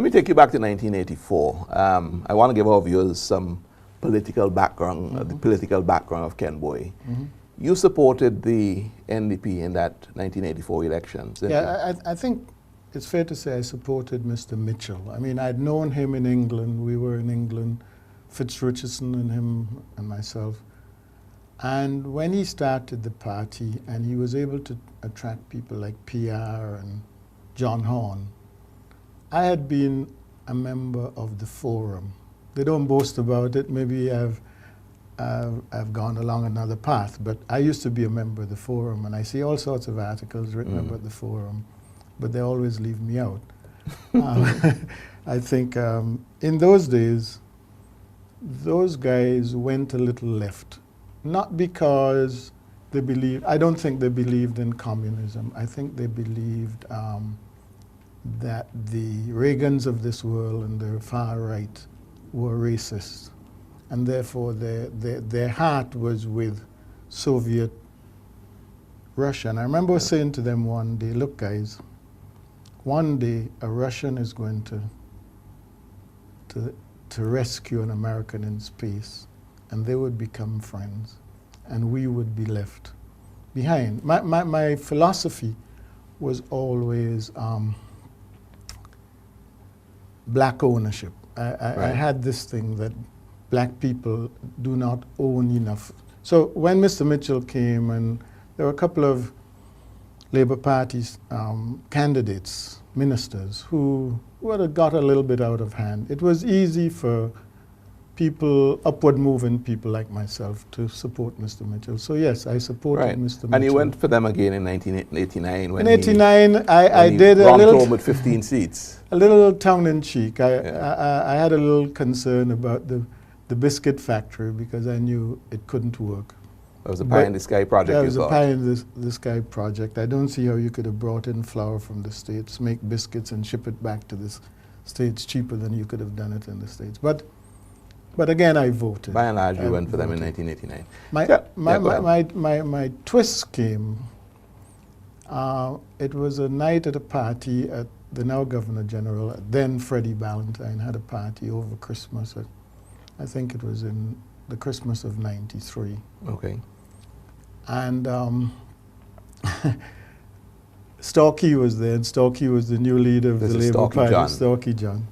Let me take you back to 1984. I want to give our viewers some political background, the political background of Ken Boyea. You supported the NDP in that 1984 elections, didn't you? Yeah, I think it's fair to say I supported Mr. Mitchell. I mean, I'd known him in England. We were in England, Fitz Richardson and him and myself. And when he started the party and he was able to attract people like PR and John Horn, I had been a member of the Forum. They don't boast about it. Maybe I've gone along another path, but I used to be a member of the Forum, and I see all sorts of articles written about the Forum, but they always leave me out. I think in those days, those guys went a little left, not because they believed, I don't think they believed in communism. I think they believed that the Reagans of this world and the far right were racist, and therefore their heart was with Soviet Russia. And I remember saying to them one day, look guys, one day a Russian is going to rescue an American in space, and they would become friends, and we would be left behind. My philosophy was always black ownership. I had this thing that black people do not own enough. So when Mr. Mitchell came, and there were a couple of Labour Party's candidates, ministers, who had got a little bit out of hand, it was easy for people, upward-moving people like myself, to support Mr. Mitchell. So yes, I supported Mr. Mitchell. And you went for them again in 1989 when in 89, I did a little home with 15 seats. A little tongue-in-cheek. I had a little concern about the biscuit factory because I knew it couldn't work. It was a pie-in-the-sky project. Yeah, it was a pie-in-the-sky project. I don't see how you could have brought in flour from the States, make biscuits, and ship it back to the States cheaper than you could have done it in the States. But again, I voted. By and large, you went for them in 1989. My twist came. It was a night at a party at the now Governor General, then Freddie Ballantyne, had a party over Christmas. I think it was in the Christmas of '93. Okay. And Storkey was there, and Storkey was the new leader of the Labour Party, Storkey John.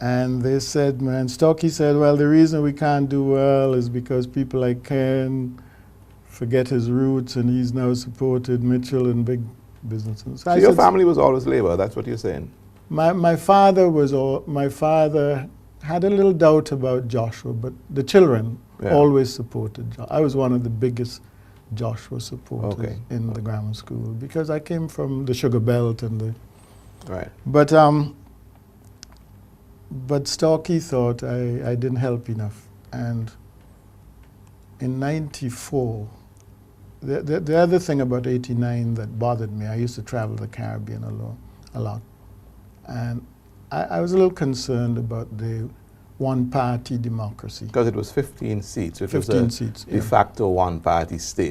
And they said, man, Storkey said, well, the reason we can't do well is because people like Ken forget his roots, and he's now supported Mitchell and big businesses. So your family was always Labour, that's what you're saying? My father had a little doubt about Joshua, but the children always supported Joshua. I was one of the biggest Joshua supporters in the grammar school because I came from the Sugar Belt and the... Right. But Storkey thought I didn't help enough. And in '94, the other thing about '89 that bothered me, I used to travel the Caribbean a lot. And I was a little concerned about the one-party democracy. Because it was 15 seats. It 15 was seats, de facto one-party state.